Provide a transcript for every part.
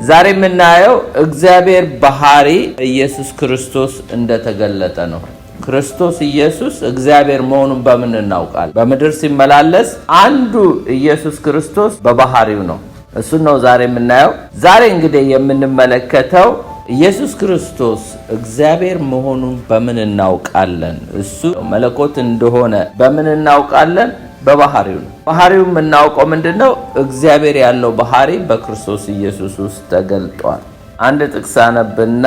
ዛሬ የምናየው እግዚአብሔር ባህሪ ኢየሱስ ክርስቶስ እንደተገለጠ ነው። ክርስቶስ ኢየሱስ እግዚአብሔር መሆኑን በምን እናውቃለን? በምድር ሲመላለስ አንዱ ኢየሱስ ክርስቶስ በባህሪው ነው። እሱ ነው ዛሬ የምናየው። ዛሬ እንግዲህ የምንመለከተው ኢየሱስ ክርስቶስ እግዚአብሔር መሆኑን በምን እናውቃለን? እሱ መለኮት እንደሆነ በምን እናውቃለን? በባህሪው ነው። ባህሪው የምናውቀው ምንድነው? እግዚአብሔር ያለው ባህሪ በክርስቶስ ኢየሱስ ውስጥ ተገልጧል። አንድ ጥቅስ አነብና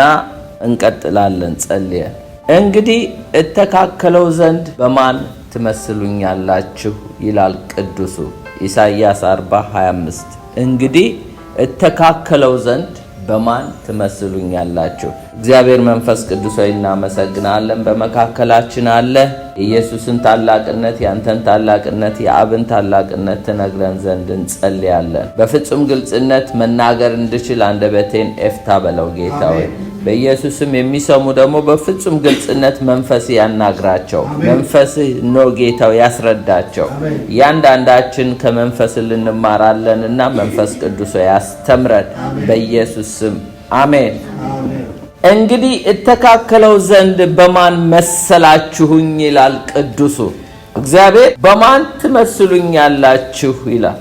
እንቀጥላለን ጸልየን። እንግዲህ እተካከለው ዘንድ በማን ትመስሉኛላችሁ ይላል ቅዱሱ ኢሳይያስ 40:25 እንግዲህ እተካከለው ዘንድ በማን ትመስሉኛላችሁ? እግዚአብሔር መንፈስ ቅዱስ ሆይ እናመሰግናለን። በመካከላችን አለ። የኢየሱስን ታላቅነት፣ ያንተን ታላቅነት፣ የአብን ታላቅነት ትነግረን ዘንድ እንጸልያለን። በፍጹም ግልጽነት መናገር እንድችል አንደበቴን ኤፍታ በለው ጌታ ሆይ። በኢየሱስም የሚሰሙ ደግሞ በፍጹም ግልጽነት መንፈስ ያናግራቸው። መንፈስ ነው ጌታው ያስረዳቸው። ያንዳንዳችን ከመንፈስ ልንማራለንና መንፈስ ቅዱስ ያስተምረን በኢየሱስ ስም አሜን። እንግዲህ እተካከለው ዘንድ በማን መሰላችሁኝ ይላል ቅዱሱ እግዚአብሔር። በማን ትመስሉኛላችሁ ይላል።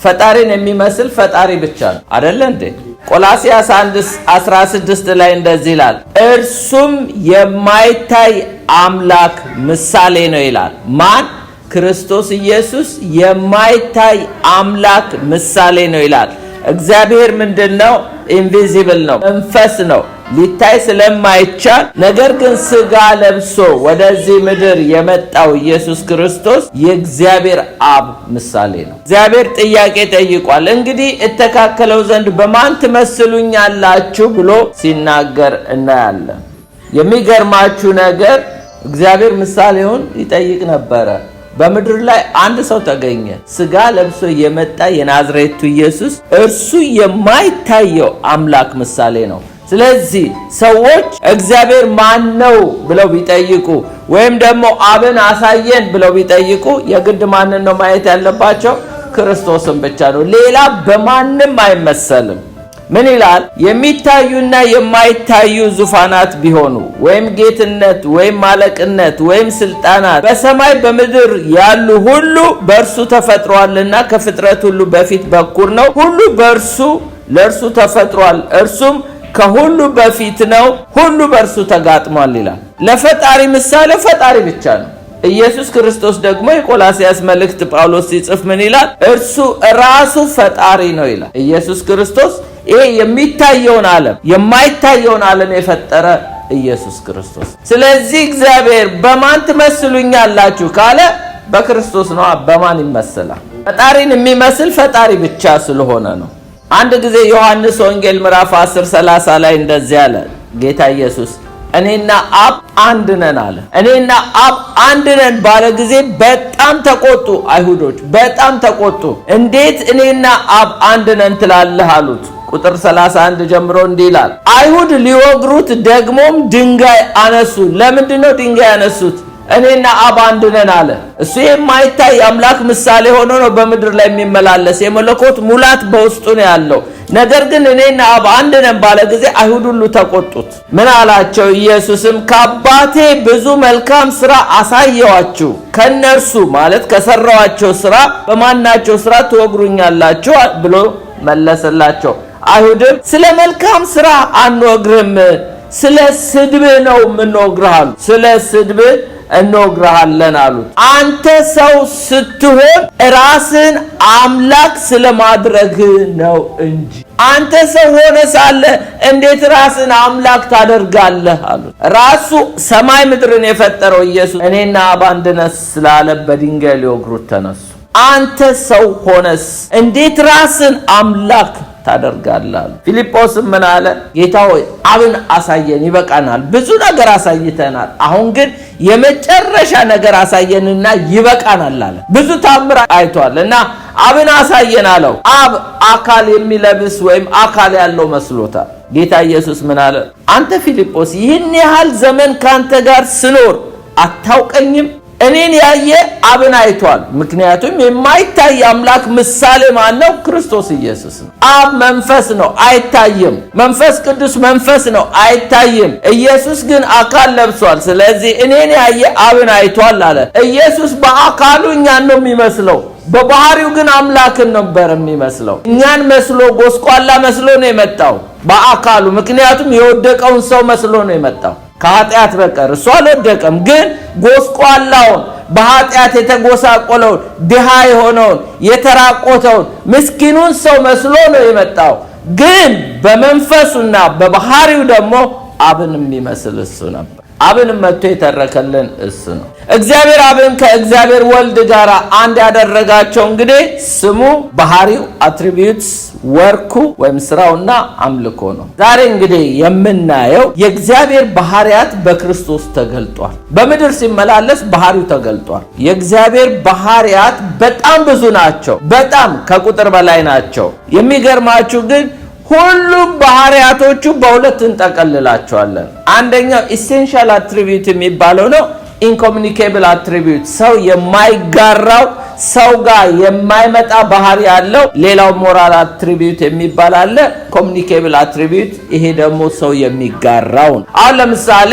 ፈጣሪን የሚመስል ፈጣሪ ብቻ ነው አይደለ እንዴ? ቆላስይስ 1:16 ላይ እንደዚህ ይላል፣ እርሱም የማይታይ አምላክ ምሳሌ ነው ይላል። ማን? ክርስቶስ ኢየሱስ የማይታይ አምላክ ምሳሌ ነው ይላል። እግዚአብሔር ምንድነው? ኢንቪዚብል ነው፣ መንፈስ ነው፣ ሊታይ ስለማይቻል። ነገር ግን ስጋ ለብሶ ወደዚህ ምድር የመጣው ኢየሱስ ክርስቶስ የእግዚአብሔር አብ ምሳሌ ነው። እግዚአብሔር ጥያቄ ጠይቋል። እንግዲህ እተካከለው ዘንድ በማን ትመስሉኛላችሁ ብሎ ሲናገር እናያለን። የሚገርማችሁ ነገር እግዚአብሔር ምሳሌውን ይጠይቅ ነበረ። በምድር ላይ አንድ ሰው ተገኘ። ስጋ ለብሶ የመጣ የናዝሬቱ ኢየሱስ እርሱ የማይታየው አምላክ ምሳሌ ነው። ስለዚህ ሰዎች እግዚአብሔር ማን ነው ብለው ቢጠይቁ ወይም ደግሞ አብን አሳየን ብለው ቢጠይቁ የግድ ማንን ነው ማየት ያለባቸው? ክርስቶስን ብቻ ነው። ሌላ በማንም አይመሰልም። ምን ይላል? የሚታዩና የማይታዩ ዙፋናት ቢሆኑ ወይም ጌትነት ወይም ማለቅነት ወይም ስልጣናት በሰማይ በምድር ያሉ ሁሉ በእርሱ ተፈጥሯልና ከፍጥረት ሁሉ በፊት በኩር ነው። ሁሉ በእርሱ ለእርሱ ተፈጥሯል። እርሱም ከሁሉ በፊት ነው። ሁሉ በእርሱ ተጋጥሟል ይላል። ለፈጣሪ ምሳሌ ፈጣሪ ብቻ ነው። ኢየሱስ ክርስቶስ ደግሞ የቆላስይስ መልእክት ጳውሎስ ሲጽፍ ምን ይላል? እርሱ ራሱ ፈጣሪ ነው ይላል። ኢየሱስ ክርስቶስ ይሄ የሚታየውን ዓለም የማይታየውን ዓለም የፈጠረ ኢየሱስ ክርስቶስ። ስለዚህ እግዚአብሔር በማን ትመስሉኛላችሁ ካለ በክርስቶስ ነው። በማን ይመስላል? ፈጣሪን የሚመስል ፈጣሪ ብቻ ስለሆነ ነው። አንድ ጊዜ ዮሐንስ ወንጌል ምዕራፍ 10:30 ላይ እንደዚህ አለ ጌታ ኢየሱስ፣ እኔና አብ አንድ ነን አለ። እኔና አብ አንድ ነን ባለ ጊዜ በጣም ተቆጡ አይሁዶች፣ በጣም ተቆጡ። እንዴት እኔና አብ አንድ ነን ትላለህ አሉት። ቁጥር 31 ጀምሮ እንዲህ ይላል፣ አይሁድ ሊወግሩት ደግሞም ድንጋይ አነሱ። ለምንድን ነው ድንጋይ ያነሱት? እኔና አብ አንድ ነን አለ። እሱ የማይታይ አምላክ ምሳሌ ሆኖ ነው በምድር ላይ የሚመላለስ። የመለኮት ሙላት በውስጡ ነው ያለው። ነገር ግን እኔና አብ አንድ ነን ባለ ጊዜ አይሁድ ሁሉ ተቆጡት። ምን አላቸው? ኢየሱስም ከአባቴ ብዙ መልካም ስራ አሳየዋችሁ፣ ከነርሱ ማለት ከሰራዋቸው ስራ በማናቸው ስራ ትወግሩኛላችሁ ብሎ መለሰላቸው። አይሁድም ስለ መልካም ስራ አንወግርም፣ ስለ ስድብ ነው የምንወግርሃሉ፣ ስለ ስድብ እንወግርሃለን አሉት። አንተ ሰው ስትሆን ራስን አምላክ ስለማድረግ ነው እንጂ አንተ ሰው ሆነ ሳለ እንዴት ራስን አምላክ ታደርጋለህ አሉት። ራሱ ሰማይ ምድርን የፈጠረው ኢየሱስ እኔና አብ አንድ ነን ስላለ በድንጋይ ሊወግሩት ተነሱ። አንተ ሰው ሆነስ እንዴት ራስን አምላክ ታደርጋለህ? ፊልጶስም ምን አለ? ጌታ ሆይ አብን አሳየን፣ ይበቃናል። ብዙ ነገር አሳይተናል፣ አሁን ግን የመጨረሻ ነገር አሳየንና ይበቃናል አለ። ብዙ ታምር አይቷል እና አብን አሳየን አለው። አብ አካል የሚለብስ ወይም አካል ያለው መስሎታል። ጌታ ኢየሱስ ምን አለ? አንተ ፊልጶስ ይህን ያህል ዘመን ካንተ ጋር ስኖር አታውቀኝም? እኔን ያየ አብን አይቷል። ምክንያቱም የማይታይ አምላክ ምሳሌ ማን ነው? ክርስቶስ ኢየሱስ ነው። አብ መንፈስ ነው፣ አይታይም። መንፈስ ቅዱስ መንፈስ ነው፣ አይታይም። ኢየሱስ ግን አካል ለብሷል። ስለዚህ እኔን ያየ አብን አይቷል አለ። ኢየሱስ በአካሉ እኛን ነው የሚመስለው፣ በባህሪው ግን አምላክን ነበር የሚመስለው። እኛን መስሎ ጎስቋላ መስሎ ነው የመጣው በአካሉ። ምክንያቱም የወደቀውን ሰው መስሎ ነው የመጣው ከኃጢአት በቀር። እሱ አልወደቀም፣ ግን ጎስቋላውን በኃጢአት የተጎሳቆለውን ድሃ የሆነውን የተራቆተውን ምስኪኑን ሰው መስሎ ነው የመጣው። ግን በመንፈሱና በባህሪው ደግሞ አብን የሚመስል እሱ ነበር። አብን መጥቶ የተረከልን እሱ ነው። እግዚአብሔር አብን ከእግዚአብሔር ወልድ ጋር አንድ ያደረጋቸው እንግዲህ ስሙ፣ ባህሪው፣ አትሪቢዩትስ፣ ወርኩ ወይም ስራውና አምልኮ ነው። ዛሬ እንግዲህ የምናየው የእግዚአብሔር ባህሪያት በክርስቶስ ተገልጧል። በምድር ሲመላለስ ባህሪው ተገልጧል። የእግዚአብሔር ባህሪያት በጣም ብዙ ናቸው፣ በጣም ከቁጥር በላይ ናቸው። የሚገርማችሁ ግን ሁሉም ባህሪያቶቹ በሁለት እንጠቀልላቸዋለን። አንደኛው ኢሴንሻል አትሪቢዩት የሚባለው ነው። ኢንኮሙኒኬብል አትሪቢዩት፣ ሰው የማይጋራው ሰው ጋር የማይመጣ ባህሪ ያለው። ሌላው ሞራል አትሪቢዩት የሚባል አለ። ኮሙኒኬብል አትሪቢዩት፣ ይሄ ደግሞ ሰው የሚጋራው ነው። አሁን ለምሳሌ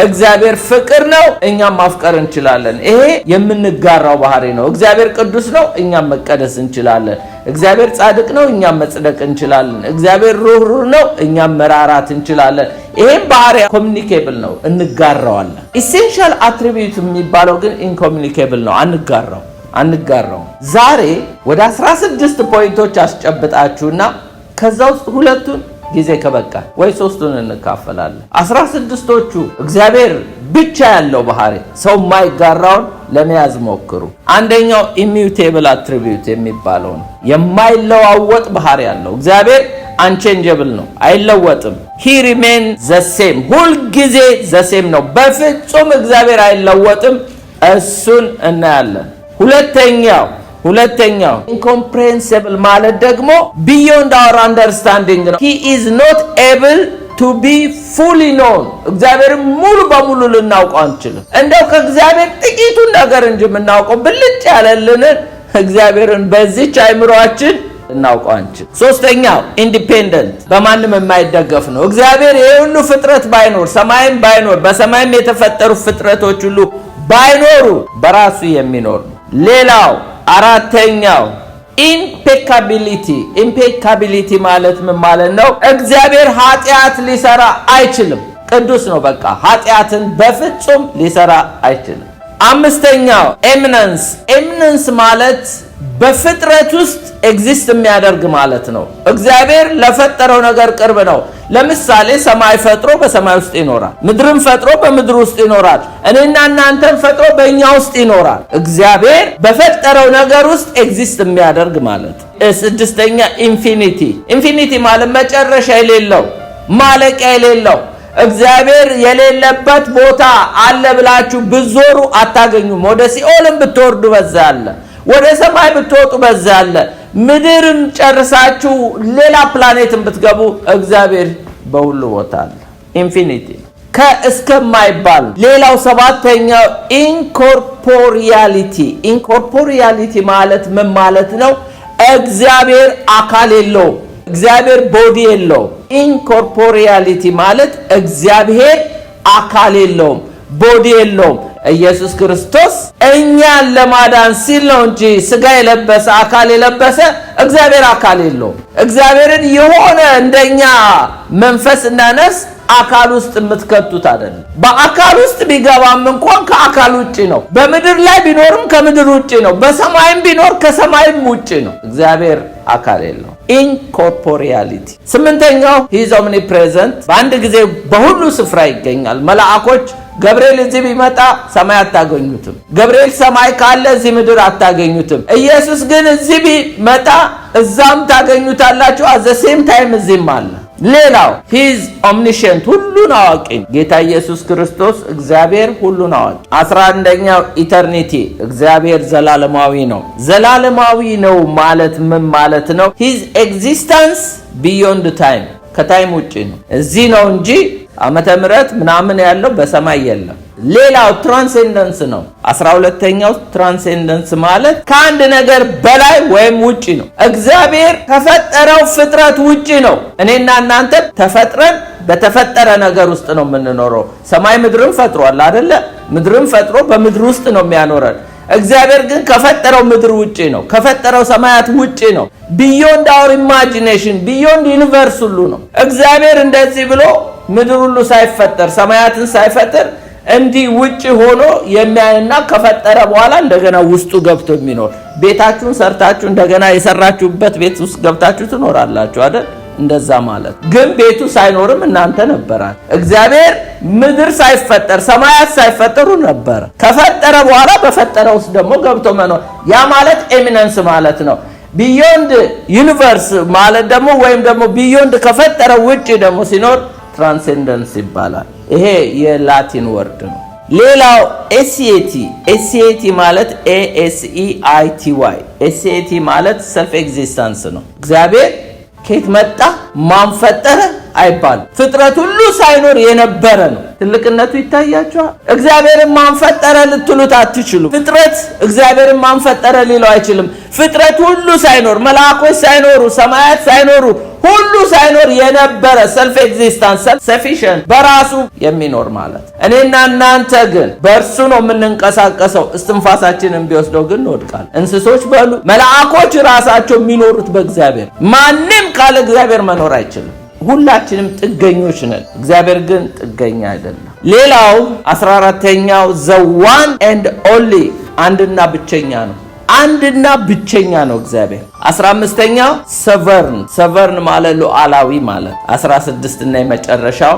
እግዚአብሔር ፍቅር ነው፣ እኛም ማፍቀር እንችላለን። ይሄ የምንጋራው ባህሪ ነው። እግዚአብሔር ቅዱስ ነው፣ እኛም መቀደስ እንችላለን። እግዚአብሔር ጻድቅ ነው፣ እኛም መጽደቅ እንችላለን። እግዚአብሔር ሩህሩህ ነው፣ እኛም መራራት እንችላለን። ይሄም ባህሪ ኮሙኒኬብል ነው፣ እንጋራዋለን። ኢሴንሻል አትሪቢዩት የሚባለው ግን ኢንኮሙኒኬብል ነው፣ አንጋራው። ዛሬ ወደ 16 ፖይንቶች አስጨብጣችሁና ከዛ ውስጥ ሁለቱን ጊዜ ከበቃ ወይ 3ቱን እንካፈላለን። 16ቶቹ እግዚአብሔር ብቻ ያለው ባህሪ ሰው የማይጋራውን ለመያዝ ሞክሩ። አንደኛው ኢሚዩቴብል አትሪቢዩት የሚባለው ነው። የማይለዋወጥ ባህሪ ያለው እግዚአብሔር አንቼንጀብል ነው፣ አይለወጥም። ሂ ሪሜን ዘሴም፣ ሁል ጊዜ ዘሴም ነው። በፍጹም እግዚአብሔር አይለወጥም። እሱን እናያለን። ሁለተኛው ኢንኮምፕሬንሲብል ማለት ደግሞ ቢዮንድ አወር አንደርስታንዲንግ ነው። ሂ ኢዝ ኖት ኤብል ቱ ቢ ፉሊ ኖን። እግዚአብሔርን ሙሉ በሙሉ ልናውቀው አንችልም። እንደው ከእግዚአብሔር ጥቂቱን ነገር እንጂ የምናውቀው ብልጭ ያለልንን እግዚአብሔርን በዚች አይምሮአችን ልናውቀው አንችልም። ሶስተኛው ኢንዲፔንደንት፣ በማንም የማይደገፍ ነው። እግዚአብሔር የሁሉ ፍጥረት ባይኖር፣ ሰማይም ባይኖር፣ በሰማይም የተፈጠሩ ፍጥረቶች ሁሉ ባይኖሩ በራሱ የሚኖር ነው። ሌላው አራተኛው ኢምፔካቢሊቲ ማለት ምን ማለት ነው? እግዚአብሔር ኃጢአት ሊሰራ አይችልም። ቅዱስ ነው። በቃ ኃጢአትን በፍጹም ሊሰራ አይችልም። አምስተኛው ኤሚነንስ ማለት በፍጥረት ውስጥ ኤግዚስት የሚያደርግ ማለት ነው። እግዚአብሔር ለፈጠረው ነገር ቅርብ ነው። ለምሳሌ ሰማይ ፈጥሮ በሰማይ ውስጥ ይኖራል። ምድርን ፈጥሮ በምድር ውስጥ ይኖራል። እኔና እናንተን ፈጥሮ በእኛ ውስጥ ይኖራል። እግዚአብሔር በፈጠረው ነገር ውስጥ ኤግዚስት የሚያደርግ ማለት። ስድስተኛ ኢንፊኒቲ ማለት መጨረሻ የሌለው ማለቂያ የሌለው። እግዚአብሔር የሌለበት ቦታ አለ ብላችሁ ብትዞሩ አታገኙም። ወደ ሲኦልም ብትወርዱ በዛ አለ፣ ወደ ሰማይ ብትወጡ በዛ አለ። ምድርን ጨርሳችሁ ሌላ ፕላኔትን ብትገቡ እግዚአብሔር በሁሉ ቦታ አለ። ኢንፊኒቲ ከእስከማይባል። ሌላው ሰባተኛው ኢንኮርፖሪያሊቲ ማለት ምን ማለት ነው? እግዚአብሔር አካል የለውም። እግዚአብሔር ቦዲ የለውም። ኢንኮርፖሪያሊቲ ማለት እግዚአብሔር አካል የለውም፣ ቦዲ የለውም። ኢየሱስ ክርስቶስ እኛን ለማዳን ሲል ነው እንጂ ስጋ የለበሰ አካል የለበሰ እግዚአብሔር አካል የለውም። እግዚአብሔርን የሆነ እንደኛ መንፈስና ነፍስ አካል ውስጥ የምትከቱት አይደለም። በአካል ውስጥ ቢገባም እንኳን ከአካል ውጪ ነው። በምድር ላይ ቢኖርም ከምድር ውጪ ነው። በሰማይም ቢኖር ከሰማይም ውጪ ነው። እግዚአብሔር አካል የለውም። ኢንኮርፖሪያሊቲ። ስምንተኛው ሂዝ ኦምኒፕሬዘንት፣ በአንድ ጊዜ በሁሉ ስፍራ ይገኛል። መላእኮች ገብርኤል እዚህ ቢመጣ ሰማይ አታገኙትም። ገብርኤል ሰማይ ካለ እዚህ ምድር አታገኙትም። ኢየሱስ ግን እዚህ ቢመጣ እዛም ታገኙታላችሁ። አዘ ሴም ታይም እዚህም አለ። ሌላው ሂዝ ኦምኒሸንት፣ ሁሉን አዋቂ። ጌታ ኢየሱስ ክርስቶስ እግዚአብሔር ሁሉን አዋቂ። 11ኛው ኢተርኒቲ፣ እግዚአብሔር ዘላለማዊ ነው። ዘላለማዊ ነው ማለት ምን ማለት ነው? ሂዝ ኤግዚስተንስ ቢዮንድ ታይም፣ ከታይም ውጪ ነው። እዚህ ነው እንጂ ዓመተ ምሕረት ምናምን ያለው በሰማይ የለም። ሌላው ትራንሴንደንስ ነው። 12ኛው ትራንሴንደንስ ማለት ከአንድ ነገር በላይ ወይም ውጪ ነው። እግዚአብሔር ከፈጠረው ፍጥረት ውጪ ነው። እኔና እናንተ ተፈጥረን በተፈጠረ ነገር ውስጥ ነው የምንኖረው። ሰማይ ምድርን ፈጥሯል አይደለ? ምድርን ፈጥሮ በምድር ውስጥ ነው የሚያኖረን። እግዚአብሔር ግን ከፈጠረው ምድር ውጪ ነው። ከፈጠረው ሰማያት ውጪ ነው። ቢዮንድ አወር ኢማጂኔሽን፣ ቢዮንድ ዩኒቨርስ ሁሉ ነው። እግዚአብሔር እንደዚህ ብሎ ምድር ሁሉ ሳይፈጠር ሰማያትን ሳይፈጥር እንዲህ ውጪ ሆኖ የሚያይና ከፈጠረ በኋላ እንደገና ውስጡ ገብቶ የሚኖር። ቤታችሁን ሰርታችሁ እንደገና የሰራችሁበት ቤት ውስጥ ገብታችሁ ትኖራላችሁ አይደል? እንደዛ ማለት ግን ቤቱ ሳይኖርም እናንተ ነበራል። እግዚአብሔር ምድር ሳይፈጠር ሰማያት ሳይፈጠሩ ነበር። ከፈጠረ በኋላ በፈጠረው ውስጥ ደግሞ ገብቶ መኖር፣ ያ ማለት ኤሚነንስ ማለት ነው። ቢዮንድ ዩኒቨርስ ማለት ደግሞ ወይም ደግሞ ቢዮንድ ከፈጠረው ውጪ ደግሞ ሲኖር ትራንሴንደንስ ይባላል። ይሄ የላቲን ወርድ ነው። ሌላው ኤሲኤቲ ማለት ASEITY ኤሲኤቲ ማለት ሰልፍ ኤግዚስተንስ ነው። እግዚአብሔር ከየት መጣ ማን ፈጠረ አይባልም። ፍጥረት ሁሉ ሳይኖር የነበረ ነው። ትልቅነቱ ይታያችኋል። እግዚአብሔርን ማን ፈጠረ ልትሉት አትችሉ። ፍጥረት እግዚአብሔርን ማን ፈጠረ ሊለው አይችልም። ፍጥረት ሁሉ ሳይኖር፣ መላእክቶች ሳይኖሩ፣ ሰማያት ሳይኖሩ፣ ሁሉ ሳይኖር የነበረ ሰልፍ ኤግዚስተንስ ሰፊሽንት በራሱ የሚኖር ማለት። እኔና እናንተ ግን በእርሱ ነው የምንንቀሳቀሰው። እስትንፋሳችንን ቢወስደው ግን እንወድቃለን። እንስሶች በሉ መላእክቶች ራሳቸው የሚኖሩት በእግዚአብሔር። ማንም ካለ እግዚአብሔር መኖር አይችልም። ሁላችንም ጥገኞች ነን። እግዚአብሔር ግን ጥገኛ አይደለም። ሌላው 14ኛው the one and only አንድና ብቸኛ ነው። አንድና ብቸኛ ነው እግዚአብሔር። 15ኛው ሰቨርን ማለት ሉዓላዊ ማለት። 16 እና የመጨረሻው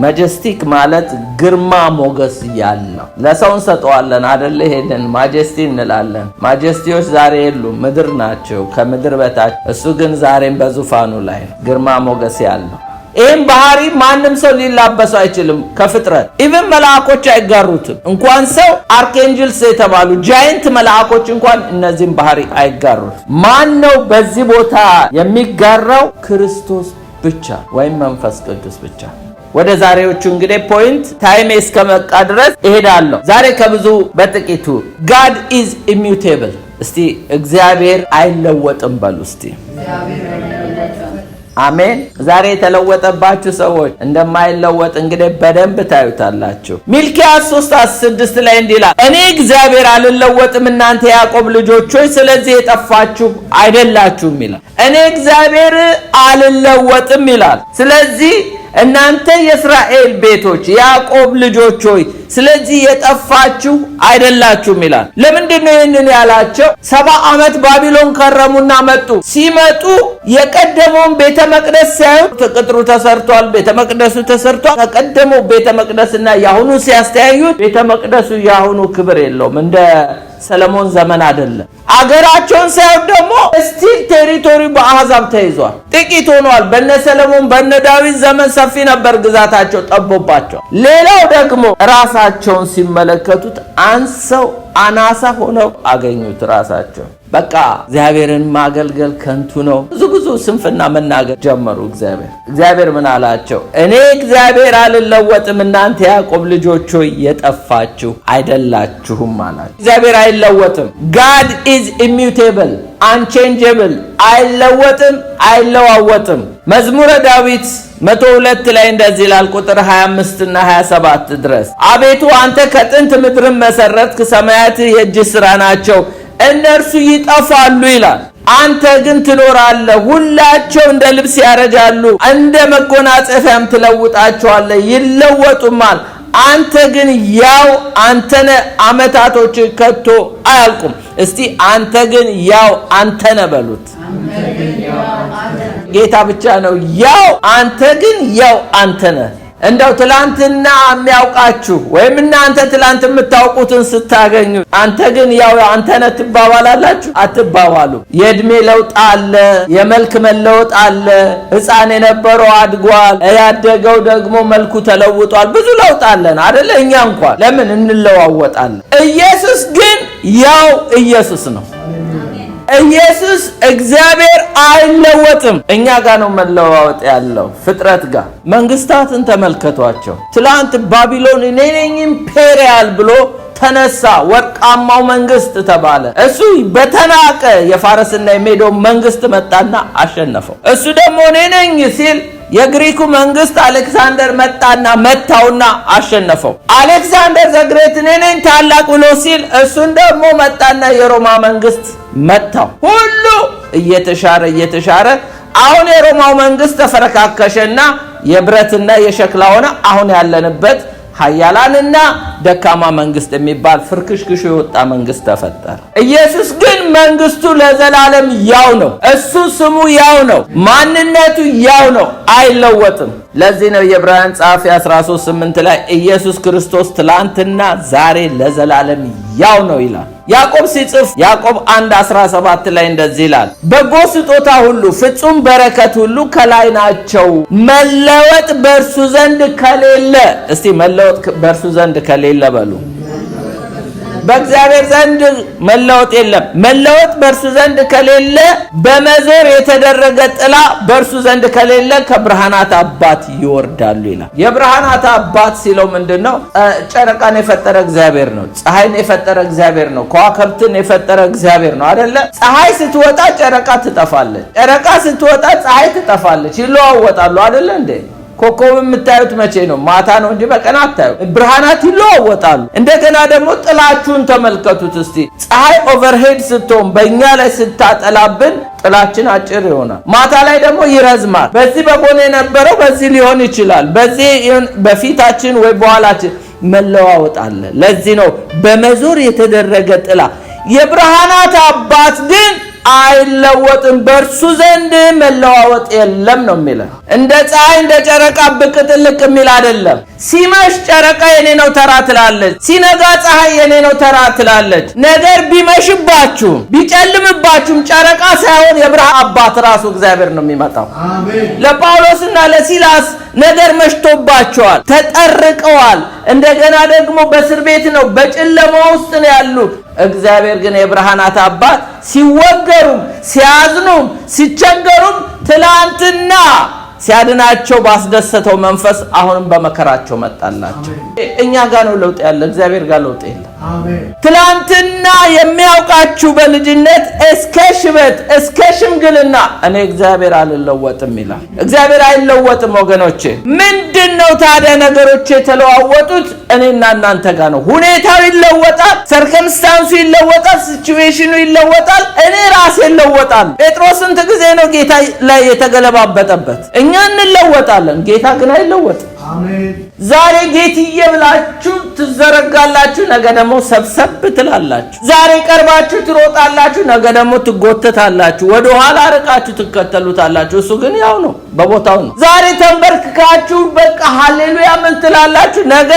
መጀስቲክ ማለት ግርማ ሞገስ ያለው። ለሰው እንሰጠዋለን አይደለ? ሄደን ማጀስቲ እንላለን። ማጀስቲዎች ዛሬ የሉም፣ ምድር ናቸው፣ ከምድር በታች። እሱ ግን ዛሬም በዙፋኑ ላይ ነው፣ ግርማ ሞገስ ያለው። ይህም ባህሪ ማንም ሰው ሊላበሰው አይችልም ከፍጥረት። ኢቭን መላእክቶች አይጋሩትም። እንኳን ሰው አርኬንጅልስ የተባሉ ጃይንት መላእክቶች እንኳን እነዚህም ባህሪ አይጋሩት። ማን ነው በዚህ ቦታ የሚጋራው? ክርስቶስ ብቻ ወይም መንፈስ ቅዱስ ብቻ። ወደ ዛሬዎቹ እንግዲህ ፖይንት ታይም እስከመቃ ድረስ እሄዳለሁ። ዛሬ ከብዙ በጥቂቱ God is immutable። እስቲ እግዚአብሔር አይለወጥም በሉ እስቲ። አሜን። ዛሬ የተለወጠባችሁ ሰዎች እንደማይለወጥ እንግዲህ በደንብ ታዩታላችሁ። ሚልክያስ 3:6 ላይ እንዲህ ይላል፣ እኔ እግዚአብሔር አልለወጥም፣ እናንተ ያዕቆብ ልጆች ሆይ ስለዚህ የጠፋችሁ አይደላችሁም ይላል። እኔ እግዚአብሔር አልለወጥም ይላል። ስለዚህ እናንተ የእስራኤል ቤቶች ያዕቆብ ልጆች ሆይ ስለዚህ የጠፋችሁ አይደላችሁም ይላል። ለምንድን ነው ይህንን ያላቸው? 70 ዓመት ባቢሎን ከረሙና መጡ። ሲመጡ የቀደመውን ቤተ መቅደስ ሲያዩ ቅጥሩ ተሰርቷል፣ ቤተ መቅደሱ ተሰርቷል። ከቀደመው ቤተ መቅደስና ያሁኑ ሲያስተያዩት ቤተ መቅደሱ ያሁኑ ክብር የለውም፣ እንደ ሰለሞን ዘመን አይደለም። አገራቸውን ሳይሆን ደግሞ ስቲል ቴሪቶሪ በአሕዛብ ተይዟል። ጥቂት ሆኗል። በነ ሰለሞን በነ ዳዊት ዘመን ሰፊ ነበር፣ ግዛታቸው ጠቦባቸው። ሌላው ደግሞ ራሳቸውን ሲመለከቱት አንሰው አናሳ ሆነው አገኙት። ራሳቸው በቃ እግዚአብሔርን ማገልገል ከንቱ ነው። ብዙ ስንፍና መናገር ጀመሩ። እግዚአብሔር ምን አላቸው? እኔ እግዚአብሔር አልለወጥም፣ እናንተ ያዕቆብ ልጆች ሆይ የጠፋችሁ አይደላችሁም አላቸው። እግዚአብሔር አይለወጥም። God is immutable, unchangeable። አይለወጥም፣ አይለዋወጥም። መዝሙረ ዳዊት 102 ላይ እንደዚህ ይላል፣ ቁጥር 25 እና 27 ድረስ አቤቱ አንተ ከጥንት ምድርን መሰረትክ፣ ሰማያት የእጅ ሥራ ናቸው፣ እነርሱ ይጠፋሉ ይላል። አንተ ግን ትኖራለህ። ሁላቸው እንደ ልብስ ያረጃሉ፣ እንደ መጎናጸፊያም ትለውጣቸዋለህ፣ ይለወጡማል። አንተ ግን ያው አንተነ፣ ዓመታቶች ከቶ አያልቁም። እስቲ አንተ ግን ያው አንተነ በሉት። ጌታ ብቻ ነው ያው፣ አንተ ግን ያው አንተነ። እንደው ትላንትና የሚያውቃችሁ ወይም እናንተ ትላንት የምታውቁትን ስታገኙ አንተ ግን ያው አንተነ ትባባላላችሁ? አትባባሉ። የእድሜ ለውጥ አለ፣ የመልክ መለወጥ አለ። ሕፃን የነበረው አድጓል፣ ያደገው ደግሞ መልኩ ተለውጧል። ብዙ ለውጥ አለን አይደለ? እኛ እንኳን ለምን እንለዋወጣለን? ኢየሱስ ግን ያው ኢየሱስ ነው። ኢየሱስ እግዚአብሔር አይለወጥም። እኛ ጋር ነው መለዋወጥ ያለው፣ ፍጥረት ጋር። መንግስታትን ተመልከቷቸው። ትላንት ባቢሎን እኔ ነኝ ኢምፔሪያል ብሎ ተነሳ፣ ወርቃማው መንግስት ተባለ። እሱ በተናቀ የፋርስና የሜዶ መንግስት መጣና አሸነፈው። እሱ ደግሞ እኔ ነኝ ሲል የግሪኩ መንግስት አሌክሳንደር መጣና መታውና አሸነፈው። አሌክሳንደር ዘግሬት እኔ ነኝ ታላቅ ብሎ ሲል እሱን ደግሞ መጣና የሮማ መንግስት መታው። ሁሉ እየተሻረ አሁን የሮማው መንግስት ተፈረካከሸና የብረትና የሸክላ ሆነ። አሁን ያለንበት ኃያላንና ደካማ መንግስት የሚባል ፍርክሽክሽ የወጣ መንግስት ተፈጠረ። ኢየሱስ ግን መንግስቱ ለዘላለም ያው ነው። እሱ ስሙ ያው ነው። ማንነቱ ያው ነው፣ አይለወጥም። ለዚህ ነው የዕብራውያን ጸሐፊ 13:8 ላይ ኢየሱስ ክርስቶስ ትላንትና ዛሬ ለዘላለም ያው ነው ይላል። ያዕቆብ ሲጽፍ ያዕቆብ 1:17 ላይ እንደዚህ ይላል፣ በጎ ስጦታ ሁሉ ፍጹም በረከት ሁሉ ከላይ ናቸው፣ መለወጥ በእርሱ ዘንድ ከሌለ። እስቲ መለወጥ በእርሱ ዘንድ ከሌለ በሉ። በእግዚአብሔር ዘንድ መለወጥ የለም። መለወጥ በእርሱ ዘንድ ከሌለ በመዞር የተደረገ ጥላ በእርሱ ዘንድ ከሌለ ከብርሃናት አባት ይወርዳሉ ይላል። የብርሃናት አባት ሲለው ምንድነው? ጨረቃን የፈጠረ እግዚአብሔር ነው። ፀሐይን የፈጠረ እግዚአብሔር ነው። ከዋክብትን የፈጠረ እግዚአብሔር ነው አይደለ? ፀሐይ ስትወጣ ጨረቃ ትጠፋለች። ጨረቃ ስትወጣ ፀሐይ ትጠፋለች። ይለዋወጣሉ አይደለ እንዴ? ኮከብ የምታዩት መቼ ነው? ማታ ነው እንጂ በቀን አታዩ። ብርሃናት ይለዋወጣሉ። እንደገና ደግሞ ጥላችሁን ተመልከቱት እስቲ። ፀሐይ ኦቨርሄድ ስትሆን በእኛ ላይ ስታጠላብን ጥላችን አጭር ይሆናል። ማታ ላይ ደግሞ ይረዝማል። በዚህ በጎን የነበረው በዚህ ሊሆን ይችላል። በዚህ በፊታችን ወይ በኋላችን መለዋወጥ አለ። ለዚህ ነው በመዞር የተደረገ ጥላ። የብርሃናት አባት ግን አይለወጥም፣ በእርሱ ዘንድ መለዋወጥ የለም ነው የሚለው። እንደ ፀሐይ እንደ ጨረቃ ብቅ ጥልቅ የሚል አይደለም። ሲመሽ ጨረቃ የኔ ነው ተራ ትላለች፣ ሲነጋ ፀሐይ የኔ ነው ተራ ትላለች። ነገር ቢመሽባችሁም ቢጨልምባችሁም ጨረቃ ሳይሆን የብርሃን አባት ራሱ እግዚአብሔር ነው የሚመጣው። ለጳውሎስና ለሲላስ ነገር መሽቶባቸዋል፣ ተጠርቀዋል። እንደገና ደግሞ በእስር ቤት ነው፣ በጨለማ ውስጥ ነው ያሉት። እግዚአብሔር ግን የብርሃናት አባት ሲወገሩም ሲያዝኑም ሲቸገሩም ትላንትና ሲያድናቸው ባስደሰተው መንፈስ አሁንም በመከራቸው መጣላቸው። እኛ ጋር ነው ለውጥ ያለ፣ እግዚአብሔር ጋር ለውጥ የለም። ትላንትና የሚያውቃችሁ በልጅነት እስከ ሽበት እስከ ሽምግልና እኔ እግዚአብሔር አልለወጥም ይላል። እግዚአብሔር አይለወጥም ወገኖቼ። ምንድነው ታዲያ ነገሮች የተለዋወጡት? እኔና እናንተ ጋር ነው። ሁኔታው ይለወጣል፣ ሰርከምስታንሱ ይለወጣል፣ ሲቹዌሽኑ ይለወጣል፣ እኔ ራሴ ይለወጣል። ጴጥሮስ ስንት ጊዜ ነው ጌታ ላይ የተገለባበጠበት? እኛ እንለወጣለን፣ ጌታ ግን አይለወጥም። ዛሬ ጌትዬ ብላችሁ ትዘረጋላችሁ፣ ነገ ደግሞ ሰብሰብ ትላላችሁ። ዛሬ ቀርባችሁ ትሮጣላችሁ፣ ነገ ደግሞ ትጎተታላችሁ። ወደ ኋላ ርቃችሁ ትከተሉታላችሁ። እሱ ግን ያው ነው፣ በቦታው ነው። ዛሬ ተንበርክካችሁ በቃ ሃሌሉያ ምን ትላላችሁ፣ ነገ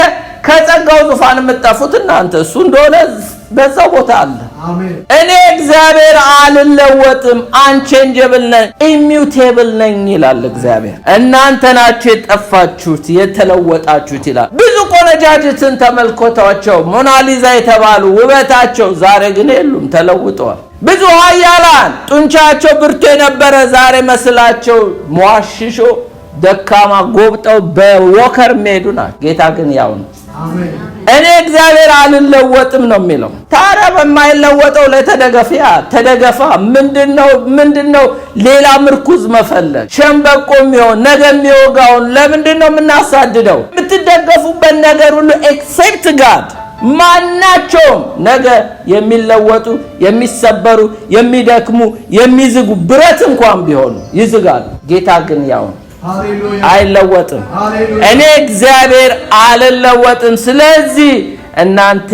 ከጸጋው ዙፋን የምትጠፉት እናንተ። እሱ እንደሆነ በዛው ቦታ አለ። እኔ እግዚአብሔር አልለወጥም፣ አንቼንጀብል ነኝ፣ ኢሚውቴብል ነኝ ይላል እግዚአብሔር። እናንተ ናችሁ የጠፋችሁት የተለወጣችሁት ይላል። ብዙ ቆነጃጅትን ተመልከቷቸው፣ ሞናሊዛ የተባሉ ውበታቸው ዛሬ ግን የሉም፣ ተለውጠዋል። ብዙ ኃያላን ጡንቻቸው ብርቱ የነበረ ዛሬ መስላቸው ሟሽሾ ደካማ ጎብጠው በወከር ሜዱ ናቸው። ጌታ ግን ያው ነው። እኔ እግዚአብሔር አልለወጥም ነው የሚለው። ታዲያ በማይለወጠው ላይ ተደገፋ። ምንድነው ሌላ ምርኩዝ መፈለግ? ሸምበቆ የሚሆን ነገ የሚወጋውን ለምንድነው የምናሳድደው? የምትደገፉበት ነገር ሁሉ ኤክሴፕት ጋድ ማናቸውም ነገ የሚለወጡ የሚሰበሩ የሚደክሙ የሚዝጉ ብረት እንኳን ቢሆኑ ይዝጋሉ። ጌታ ግን ያው ነው፣ አይለወጥም። እኔ እግዚአብሔር አልለወጥም። ስለዚህ እናንተ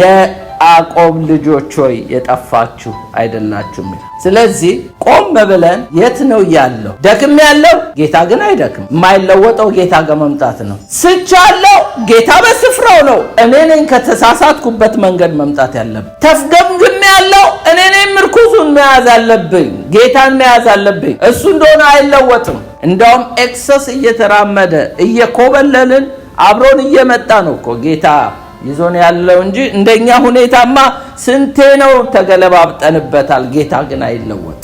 የያዕቆብ ልጆች ሆይ የጠፋችሁ አይደላችሁም። ስለዚህ ቆም ብለን የት ነው ያለው? ደክም ያለው ጌታ ግን አይደክም። የማይለወጠው ጌታ ጋር መምጣት ነው። ስቻለው ጌታ በስፍራው ነው። እኔ ነኝ ከተሳሳትኩበት መንገድ መምጣት ያለብኝ። ተፍገምግም ያለው እኔ ነኝ ምርኩዙን መያዝ አለብኝ፣ ጌታን መያዝ አለብኝ። እሱ እንደሆነ አይለወጥም። እንደውም ኤክሰስ እየተራመደ እየኮበለልን አብሮን እየመጣ ነው እኮ ጌታ ይዞን ያለው እንጂ እንደኛ ሁኔታማ ስንቴ ነው ተገለባብጠንበታል። ጌታ ግን አይለወጥ።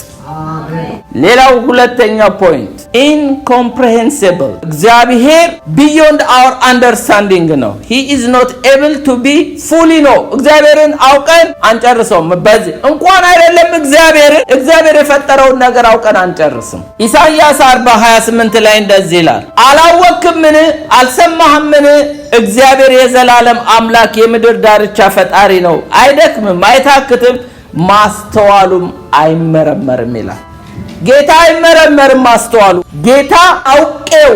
ሌላው ሁለተኛው ፖይንት incomprehensible እግዚአብሔር beyond our understanding ነው። he is not able to be fully know እግዚአብሔርን አውቀን አንጨርሰውም። በዚህ እንኳን አይደለም እግዚአብሔር የፈጠረውን ነገር አውቀን አንጨርስም። ኢሳይያስ 40:28 ላይ እንደዚህ ይላል፣ አላወቅምን? አልሰማህምን? እግዚአብሔር የዘላለም አምላክ የምድር ዳርቻ ፈጣሪ ነው፣ አይደክምም፣ አይታክትም፣ ማስተዋሉም አይመረመርም ይላል። ጌታ አይመረመርም ማስተዋሉ። ጌታ አውቄው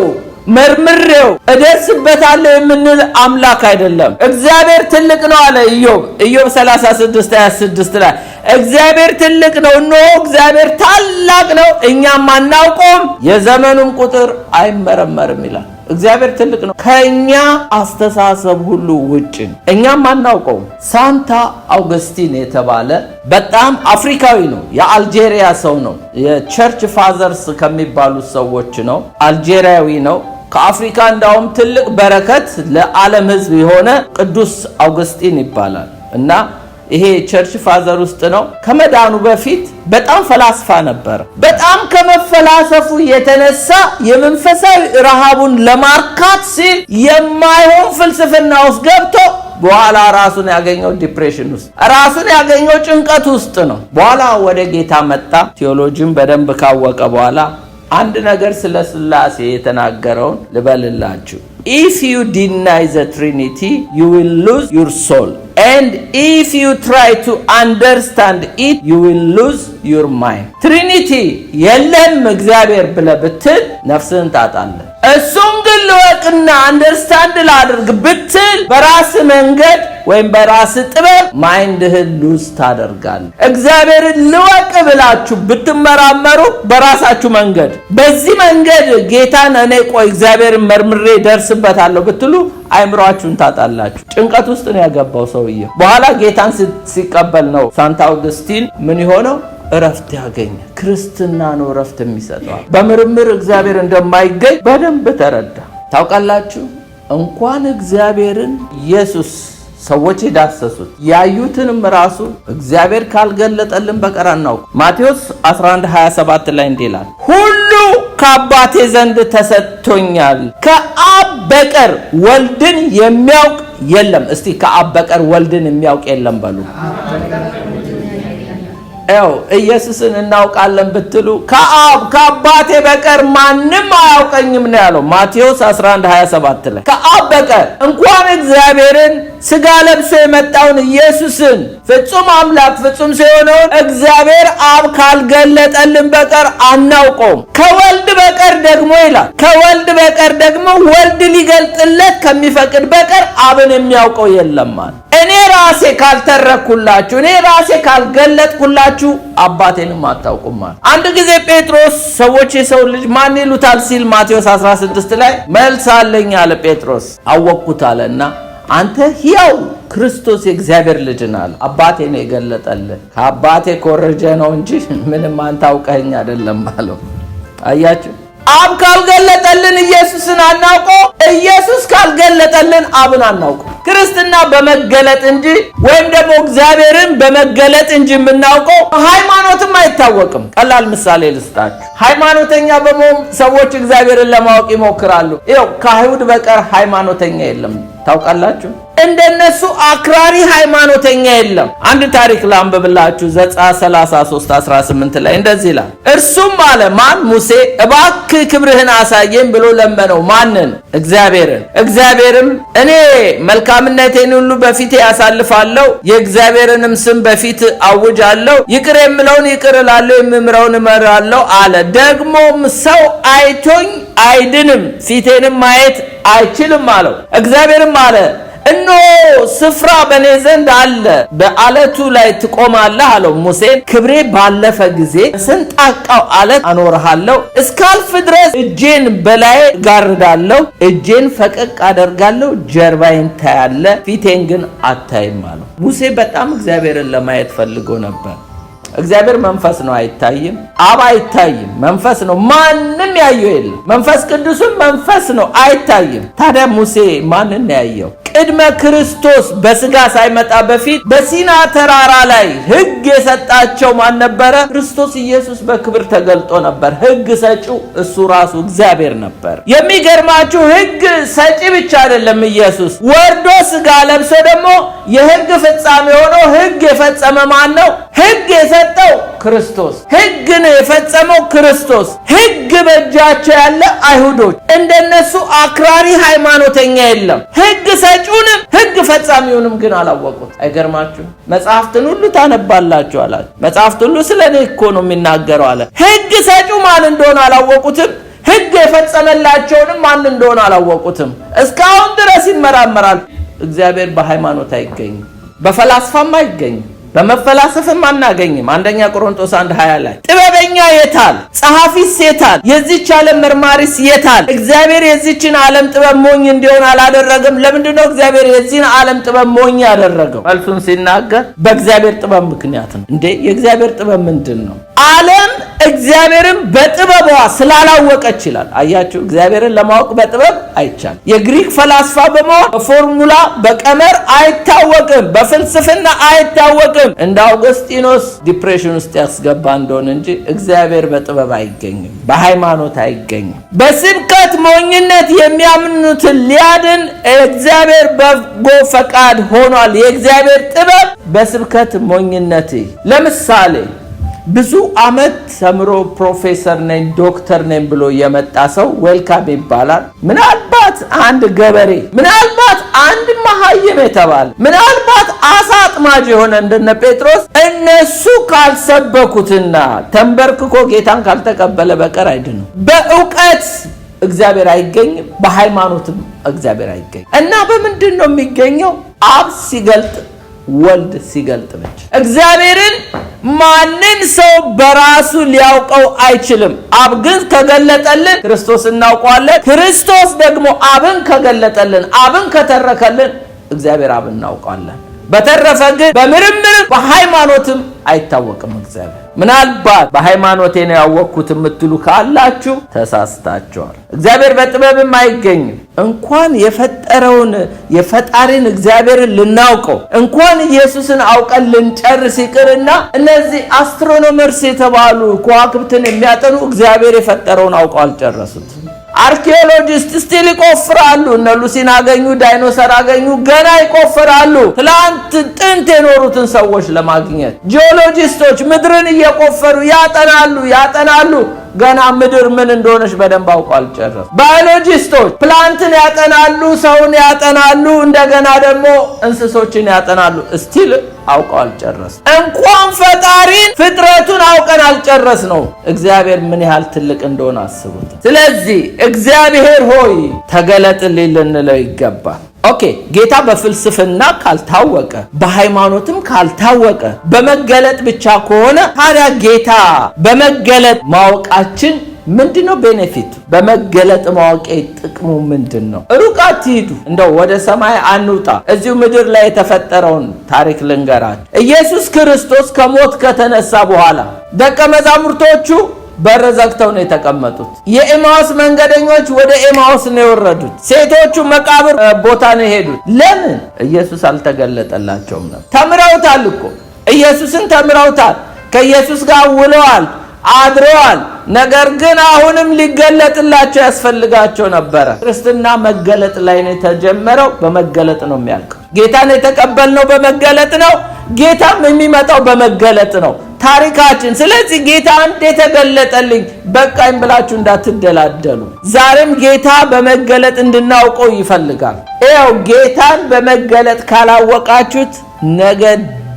መርምሬው እደርስበታለሁ የምንል አምላክ አይደለም። እግዚአብሔር ትልቅ ነው አለ ኢዮብ 36:26 ላይ እግዚአብሔር ትልቅ ነው፣ እነሆ እግዚአብሔር ታላቅ ነው፣ እኛም አናውቀውም፣ የዘመኑም ቁጥር አይመረመርም ይላል። እግዚአብሔር ትልቅ ነው፣ ከኛ አስተሳሰብ ሁሉ ውጭ እኛም አናውቀውም። ሳንታ አውግስቲን የተባለ በጣም አፍሪካዊ ነው፣ የአልጄሪያ ሰው ነው። የቸርች ፋዘርስ ከሚባሉ ሰዎች ነው፣ አልጄሪያዊ ነው። ከአፍሪካ እንዳውም ትልቅ በረከት ለዓለም ሕዝብ የሆነ ቅዱስ አውግስቲን ይባላል እና ይሄ ቸርች ፋዘር ውስጥ ነው። ከመዳኑ በፊት በጣም ፈላስፋ ነበር። በጣም ከመፈላሰፉ የተነሳ የመንፈሳዊ ረሃቡን ለማርካት ሲል የማይሆን ፍልስፍና ውስጥ ገብቶ በኋላ ራሱን ያገኘው ዲፕሬሽን ውስጥ፣ ራሱን ያገኘው ጭንቀት ውስጥ ነው። በኋላ ወደ ጌታ መጣ። ቴዎሎጂን በደንብ ካወቀ በኋላ አንድ ነገር ስለ ሥላሴ የተናገረውን ልበልላችሁ። if you deny the Trinity you will lose your soul, and if you try to understand it you will lose your mind. ትሪኒቲ የለም እግዚአብሔር ብለህ ብትል ነፍስህን ታጣለህ። እሱን ግን ልወቅና አንደርስታንድ ላድርግ ብትል በራስ መንገድ ወይም በራስ ጥበብ ማይንድህን ሉዝ ታደርጋለህ። እግዚአብሔርን ልወቅ ብላችሁ ብትመራመሩ በራሳችሁ መንገድ በዚህ መንገድ ጌታን እኔ ቆይ እግዚአብሔርን መርምሬ ደርስበታለሁ ብትሉ አይምሮአችሁን ታጣላችሁ። ጭንቀት ውስጥ ነው ያገባው ሰውዬው። በኋላ ጌታን ሲቀበል ነው ሳንታ አውግስቲን ምን ይሆነው እረፍት ያገኘ። ክርስትና ነው እረፍት የሚሰጠው። በምርምር እግዚአብሔር እንደማይገኝ በደንብ ተረዳ። ታውቃላችሁ እንኳን እግዚአብሔርን ኢየሱስ ሰዎች ዳሰሱት ያዩትንም ራሱ እግዚአብሔር ካልገለጠልን በቀር አናውቅ። ማቴዎስ 11:27 ላይ እንዲላል ሁሉ ከአባቴ ዘንድ ተሰጥቶኛል፣ ከአብ በቀር ወልድን የሚያውቅ የለም። እስቲ ከአብ በቀር ወልድን የሚያውቅ የለም በሉ። ኢየሱስን እናውቃለን ብትሉ ከአባቴ በቀር ማንም አያውቀኝም ነው ያለው ማቴዎስ 11:27 ላይ። ከአብ በቀር እንኳን እግዚአብሔርን ስጋ ለብሶ የመጣውን ኢየሱስን ፍጹም አምላክ ፍጹም ሲሆነውን እግዚአብሔር አብ ካልገለጠልን በቀር አናውቀውም። ከወልድ በቀር ደግሞ ይላል ከወልድ በቀር ደግሞ ወልድ ሊገልጥለት ከሚፈቅድ በቀር አብን የሚያውቀው የለም ማለት። እኔ ራሴ ካልተረኩላችሁ እኔ ራሴ ካልገለጥኩላችሁ አባቴንም አታውቁም ማለት። አንድ ጊዜ ጴጥሮስ ሰዎች የሰው ልጅ ማን ይሉታል ሲል ማቴዎስ 16 ላይ መልስ አለኝ አለ ጴጥሮስ። አወቅኩት አለና አንተ ሕያው ክርስቶስ የእግዚአብሔር ልጅ ነህ አለ። አባቴ ነው የገለጠልህ፣ ከአባቴ ኮረጀ ነው እንጂ ምንም አንተ አውቀኸኝ አይደለም አለው። አያችሁ አብ ካልገለጠልን ኢየሱስን አናውቀው፣ ኢየሱስ ካልገለጠልን አብን አናውቀው። ክርስትና በመገለጥ እንጂ ወይም ደግሞ እግዚአብሔርን በመገለጥ እንጂ የምናውቀው ሃይማኖትም አይታወቅም። ቀላል ምሳሌ ልስጣችሁ። ሃይማኖተኛ በመሆን ሰዎች እግዚአብሔርን ለማወቅ ይሞክራሉ። ይኸው ከአይሁድ በቀር ሃይማኖተኛ የለም። ታውቃላችሁ እንደነሱ አክራሪ ሃይማኖተኛ የለም። አንድ ታሪክ ላንብብላችሁ። ዘጸአት 33:18 ላይ እንደዚህ ይላል፣ እርሱም አለ ማን? ሙሴ እባክህ ክብርህን አሳየኝ ብሎ ለመነው። ማንን? እግዚአብሔርን። እግዚአብሔርም እኔ መልካምነቴን ሁሉ በፊቴ ያሳልፋለሁ፣ የእግዚአብሔርንም ስም በፊት አውጃለሁ፣ ይቅር የምለውን ይቅር እላለሁ፣ የምምረውን እምራለሁ አለ። ደግሞም ሰው አይቶኝ አይድንም፣ ፊቴንም ማየት አይችልም አለው። እግዚአብሔርም አለ እነሆ ስፍራ በእኔ ዘንድ አለ፣ በአለቱ ላይ ትቆማለህ አለው። ሙሴን ክብሬ ባለፈ ጊዜ ስንጣቃው አለት አኖርሃለሁ፣ እስካልፍ ድረስ እጄን በላይ ጋርዳለሁ፣ እጄን ፈቀቅ አደርጋለሁ፣ ጀርባዬን ታያለህ፣ ፊቴን ግን አታይም አለው። ሙሴ በጣም እግዚአብሔርን ለማየት ፈልጎ ነበር። እግዚአብሔር መንፈስ ነው፣ አይታይም። አብ አይታይም፣ መንፈስ ነው፣ ማንም ያየው የለም። መንፈስ ቅዱስም መንፈስ ነው፣ አይታይም። ታዲያ ሙሴ ማንን ያየው? ቅድመ ክርስቶስ በስጋ ሳይመጣ በፊት በሲና ተራራ ላይ ሕግ የሰጣቸው ማን ነበረ? ክርስቶስ ኢየሱስ በክብር ተገልጦ ነበር። ሕግ ሰጪው እሱ ራሱ እግዚአብሔር ነበር። የሚገርማችሁ ሕግ ሰጪ ብቻ አይደለም ኢየሱስ ወርዶ ስጋ ለብሶ ደግሞ የሕግ ፍጻሜ ሆኖ ሕግ የፈጸመ ማን ነው? ሕግ የሰጠው ክርስቶስ። ሕግን የፈጸመው ክርስቶስ። ሕግ በእጃቸው ያለ አይሁዶች እንደነሱ አክራሪ ሃይማኖተኛ የለም። ሕግ ሰጪውንም ሕግ ፈጻሚውንም ግን አላወቁት። አይገርማችሁ? መጽሐፍትን ሁሉ ታነባላችሁ አላችሁ። መጽሐፍት ሁሉ ስለኔ እኮ ነው የሚናገረው አለ። ሕግ ሰጪው ማን እንደሆነ አላወቁትም። ሕግ የፈጸመላቸውንም ማን እንደሆነ አላወቁትም። እስካሁን ድረስ ይመራመራል። እግዚአብሔር በሃይማኖት አይገኝም፣ በፈላስፋም አይገኝም፣ በመፈላሰፍም አናገኝም። አንደኛ ቆሮንቶስ 1:20 ላይ ጥበበኛ የታል? ጸሐፊስ የታል? የዚች ዓለም መርማሪስ የታል? እግዚአብሔር የዚችን ዓለም ጥበብ ሞኝ እንዲሆን አላደረገም። ለምንድነው እግዚአብሔር የዚህን ዓለም ጥበብ ሞኝ ያደረገው? መልሱን ሲናገር በእግዚአብሔር ጥበብ ምክንያት ነው። እንዴ የእግዚአብሔር ጥበብ ምንድን ነው? ዓለም እግዚአብሔርን በጥበቧ ስላላወቀች ይላል። አያችሁ፣ እግዚአብሔርን ለማወቅ በጥበብ አይቻልም። የግሪክ ፈላስፋ በመሆን በፎርሙላ በቀመር አይታወቅም፣ በፍልስፍና አይታወቅም። እንደ አውግስጢኖስ ዲፕሬሽን ውስጥ ያስገባ እንደሆነ እንጂ እግዚአብሔር በጥበብ አይገኝም፣ በሃይማኖት አይገኝም። በስብከት ሞኝነት የሚያምኑትን ሊያድን እግዚአብሔር በጎ ፈቃድ ሆኗል። የእግዚአብሔር ጥበብ በስብከት ሞኝነት። ለምሳሌ ብዙ ዓመት ተምሮ ፕሮፌሰር ነኝ ዶክተር ነኝ ብሎ የመጣ ሰው ዌልካም ይባላል። ምናልባት አንድ ገበሬ፣ ምናልባት አንድ መሐይም የተባለ፣ ምናልባት አሳ አጥማጅ የሆነ እንደነ ጴጥሮስ እነሱ ካልሰበኩትና ተንበርክኮ ጌታን ካልተቀበለ በቀር አይድንም። በእውቀት እግዚአብሔር አይገኝም፣ በሃይማኖትም እግዚአብሔር አይገኝም። እና በምንድን ነው የሚገኘው? አብ ሲገልጥ ወልድ ሲገልጥ ብቻ። እግዚአብሔርን ማንን ሰው በራሱ ሊያውቀው አይችልም። አብ ግን ከገለጠልን ክርስቶስ እናውቀዋለን። ክርስቶስ ደግሞ አብን ከገለጠልን፣ አብን ከተረከልን እግዚአብሔር አብን እናውቀዋለን። በተረፈ ግን በምርምር በሃይማኖትም አይታወቅም እግዚአብሔር። ምናልባት በሃይማኖቴ ነው ያወቅኩት የምትሉ ካላችሁ ተሳስታችኋል። እግዚአብሔር በጥበብም አይገኝም። እንኳን የፈጠረውን የፈጣሪን እግዚአብሔርን ልናውቀው እንኳን ኢየሱስን አውቀን ልንጨርስ ይቅርና እነዚህ አስትሮኖመርስ የተባሉ ከዋክብትን የሚያጠኑ እግዚአብሔር የፈጠረውን አውቀው አልጨረሱት። አርኪኦሎጂስት ስቲል ይቆፍራሉ። እነ ሉሲን አገኙ፣ ዳይኖሰር አገኙ፣ ገና ይቆፍራሉ ትላንት ጥንት የኖሩትን ሰዎች ለማግኘት። ጂኦሎጂስቶች ምድርን እየቆፈሩ ያጠናሉ ገና ምድር ምን እንደሆነች በደንብ አውቀው አልጨረሱ። ባዮሎጂስቶች ፕላንትን ያጠናሉ፣ ሰውን ያጠናሉ፣ እንደገና ደግሞ እንስሶችን ያጠናሉ። ስቲል አውቀው አልጨረሱ። እንኳን ፈጣሪን ፍጥረቱን አውቀን አልጨረስ ነው። እግዚአብሔር ምን ያህል ትልቅ እንደሆነ አስቡት። ስለዚህ እግዚአብሔር ሆይ ተገለጥልኝ ልንለው ይገባል። ኦኬ፣ ጌታ በፍልስፍና ካልታወቀ፣ በሃይማኖትም ካልታወቀ፣ በመገለጥ ብቻ ከሆነ ታዲያ ጌታ በመገለጥ ማወቃችን ምንድነው ቤኔፊቱ? በመገለጥ ማወቅ ጥቅሙ ምንድነው? ሩቅ አትሂዱ፣ እንደው ወደ ሰማይ አንውጣ። እዚሁ ምድር ላይ የተፈጠረውን ታሪክ ልንገራችሁ። ኢየሱስ ክርስቶስ ከሞት ከተነሳ በኋላ ደቀ መዛሙርቶቹ በር ዘግተው ነው የተቀመጡት። የኤማውስ መንገደኞች ወደ ኤማውስ ነው የወረዱት። ሴቶቹ መቃብር ቦታ ነው የሄዱት። ለምን? ኢየሱስ አልተገለጠላቸውም ነበር። ተምረውታል እኮ ኢየሱስን ተምረውታል። ከኢየሱስ ጋር ውለዋል፣ አድረዋል። ነገር ግን አሁንም ሊገለጥላቸው ያስፈልጋቸው ነበረ። ክርስትና መገለጥ ላይ ነው የተጀመረው፣ በመገለጥ ነው የሚያልቀው። ጌታን የተቀበልነው በመገለጥ ነው። ጌታም የሚመጣው በመገለጥ ነው ታሪካችን። ስለዚህ ጌታ አንድ የተገለጠልኝ በቃኝ ብላችሁ እንዳትደላደሉ። ዛሬም ጌታ በመገለጥ እንድናውቀው ይፈልጋል። ይኸው ጌታን በመገለጥ ካላወቃችሁት ነገ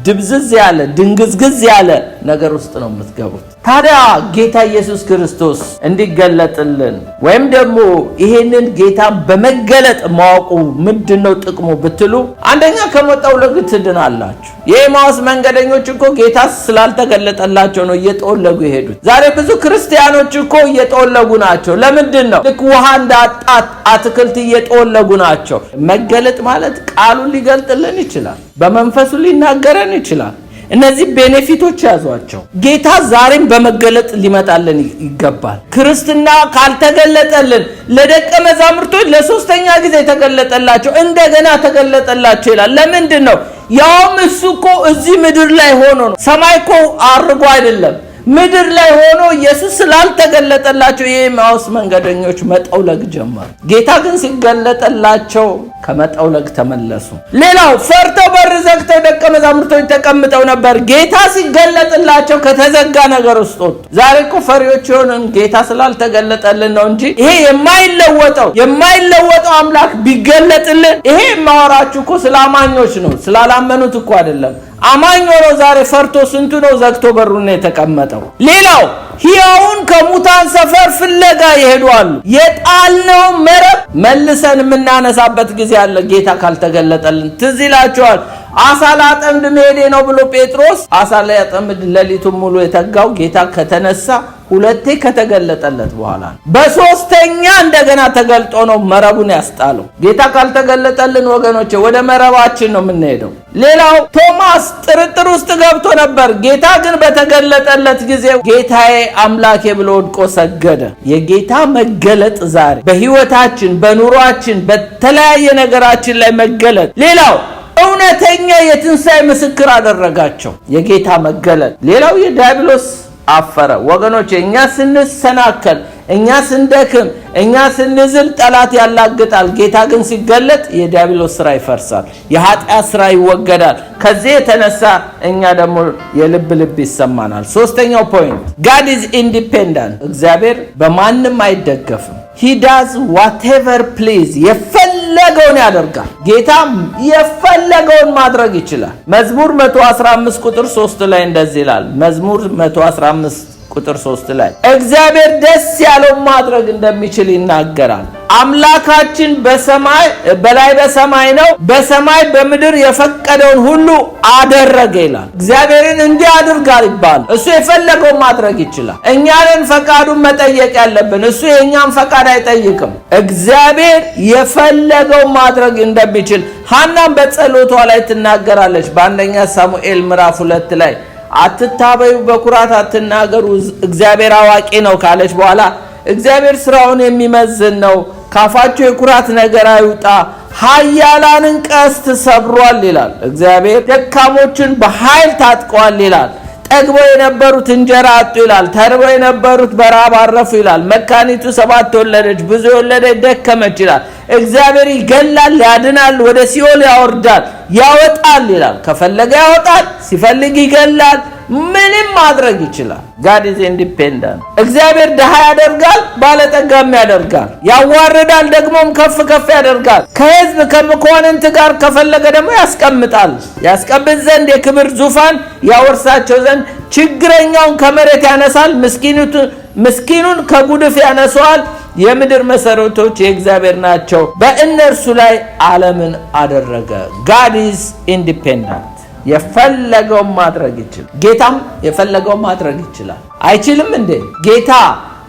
ድብዝዝ ያለ ድንግዝግዝ ያለ ነገር ውስጥ ነው የምትገቡት። ታዲያ ጌታ ኢየሱስ ክርስቶስ እንዲገለጥልን ወይም ደግሞ ይሄንን ጌታ በመገለጥ ማወቁ ምንድነው ጥቅሙ ብትሉ፣ አንደኛ ከመጠውለግ ትድናላችሁ። የኤማውስ መንገደኞች እኮ ጌታ ስላልተገለጠላቸው ነው እየጠወለጉ የሄዱት። ዛሬ ብዙ ክርስቲያኖች እኮ እየጠወለጉ ናቸው። ለምንድን ነው? ልክ ውሃ እንዳጣት አትክልት እየጠወለጉ ናቸው። መገለጥ ማለት ቃሉን ሊገልጥልን ይችላል፣ በመንፈሱ ሊናገረን ይችላል። እነዚህ ቤኔፊቶች ያዟቸው። ጌታ ዛሬም በመገለጥ ሊመጣልን ይገባል። ክርስትና ካልተገለጠልን ለደቀ መዛሙርቶች ለሶስተኛ ጊዜ ተገለጠላቸው፣ እንደገና ተገለጠላቸው ይላል። ለምንድን ነው? ያውም እሱ እኮ እዚህ ምድር ላይ ሆኖ ነው። ሰማይ እኮ አርጎ አይደለም፣ ምድር ላይ ሆኖ ኢየሱስ ስላልተገለጠላቸው የኤማውስ መንገደኞች መጠውለግ ጀመሩ። ጌታ ግን ሲገለጠላቸው ከመጠውለግ ተመለሱ። ሌላው ፈርተው በር ዘግተው ደቀ መዛሙርቶች ተቀምጠው ነበር። ጌታ ሲገለጥላቸው ከተዘጋ ነገር ውስጥ ወጡ። ዛሬ እኮ ፈሪዎች የሆንን ጌታ ስላልተገለጠልን ነው እንጂ ይሄ የማይለወጠው አምላክ ቢገለጥልን፣ ይሄ የማወራችሁ እኮ ስለ አማኞች ነው፣ ስላላመኑት እኮ አይደለም። አማኝ ሆኖ ዛሬ ፈርቶ ስንቱ ነው ዘግቶ በሩን የተቀመጠው? ሌላው ሕያውን ከሙታን ሰፈር ፍለጋ ይሄዳሉ። የጣልነው መረብ መልሰን የምናነሳበት ጊዜ አለ። ጌታ ካልተገለጠልን ትዝ ይላችኋል። አሳ ላጠምድ መሄዴ ነው ብሎ ጴጥሮስ አሳ ላጠምድ ሌሊቱን ሙሉ የተጋው ጌታ ከተነሳ ሁለቴ ከተገለጠለት በኋላ በሶስተኛ እንደገና ተገልጦ ነው መረቡን ያስጣለው። ጌታ ካልተገለጠልን ወገኖቼ ወደ መረባችን ነው የምንሄደው። ሌላው ቶማስ ጥርጥር ውስጥ ገብቶ ነበር። ጌታ ግን በተገለጠለት ጊዜ ጌታዬ አምላኬ ብሎ ወድቆ ሰገደ። የጌታ መገለጥ ዛሬ በህይወታችን፣ በኑሯችን፣ በተለያየ ነገራችን ላይ መገለጥ። ሌላው እውነተኛ የትንሣኤ ምስክር አደረጋቸው የጌታ መገለጥ። ሌላው የዲያብሎስ አፈረ። ወገኖች እኛ ስንሰናከል፣ እኛ ስንደክም፣ እኛ ስንዝል ጠላት ያላግጣል። ጌታ ግን ሲገለጥ የዲያብሎስ ስራ ይፈርሳል፣ የኃጢአት ስራ ይወገዳል። ከዚህ የተነሳ እኛ ደግሞ የልብ ይሰማናል። ሶስተኛው ፖይንት God is independent። እግዚአብሔር በማንም አይደገፍም። He does whatever please። የፈለገውን ያደርጋል። ጌታ የፈለገውን ማድረግ ይችላል። መዝሙር 115 ቁጥር 3 ላይ እንደዚህ ይላል። መዝሙር 115 ቁጥር 3 ላይ እግዚአብሔር ደስ ያለው ማድረግ እንደሚችል ይናገራል። አምላካችን በላይ በሰማይ ነው፣ በሰማይ በምድር የፈቀደውን ሁሉ አደረገ ይላል። እግዚአብሔርን እንዲህ አድርጋል ይባል። እሱ የፈለገውን ማድረግ ይችላል። እኛንን ፈቃዱን መጠየቅ ያለብን፣ እሱ የእኛን ፈቃድ አይጠይቅም። እግዚአብሔር የፈለገውን ማድረግ እንደሚችል ሐናም በጸሎቷ ላይ ትናገራለች። በአንደኛ ሳሙኤል ምዕራፍ 2 ላይ አትታበዩ፣ በኩራት አትናገሩ፣ እግዚአብሔር አዋቂ ነው ካለች በኋላ እግዚአብሔር ስራውን የሚመዝን ነው፣ ካፋቸው የኩራት ነገር አይውጣ፣ ኃያላንን ቀስት ሰብሯል ይላል። እግዚአብሔር ደካሞችን በኃይል ታጥቀዋል ይላል። ጠግበው የነበሩት እንጀራ አጡ ይላል። ተርበው የነበሩት በራብ አረፉ ይላል። መካኒቱ 7 ወለደች፣ ብዙ የወለደች ደከመች ይላል። እግዚአብሔር ይገላል፣ ያድናል፣ ወደ ሲኦል ያወርዳል፣ ያወጣል ይላል። ከፈለገ ያወጣል፣ ሲፈልግ ይገላል፣ ምንም ማድረግ ይችላል። God is independent። እግዚአብሔር ድሃ ያደርጋል፣ ባለጠጋም ያደርጋል፣ ያዋርዳል፣ ደግሞም ከፍ ያደርጋል። ከሕዝብ ከመኳንንት ጋር ከፈለገ ደግሞ ያስቀምጥ ዘንድ የክብር ዙፋን ያወርሳቸው ዘንድ ችግረኛውን ከመሬት ያነሳል፣ ምስኪኑን ከጉድፍ ያነሳዋል። የምድር መሰረቶች የእግዚአብሔር ናቸው፣ በእነርሱ ላይ ዓለምን አደረገ። God is independent። የፈለገው ማድረግ ይችላል። ጌታም የፈለገው ማድረግ ይችላል። አይችልም እንዴ? ጌታ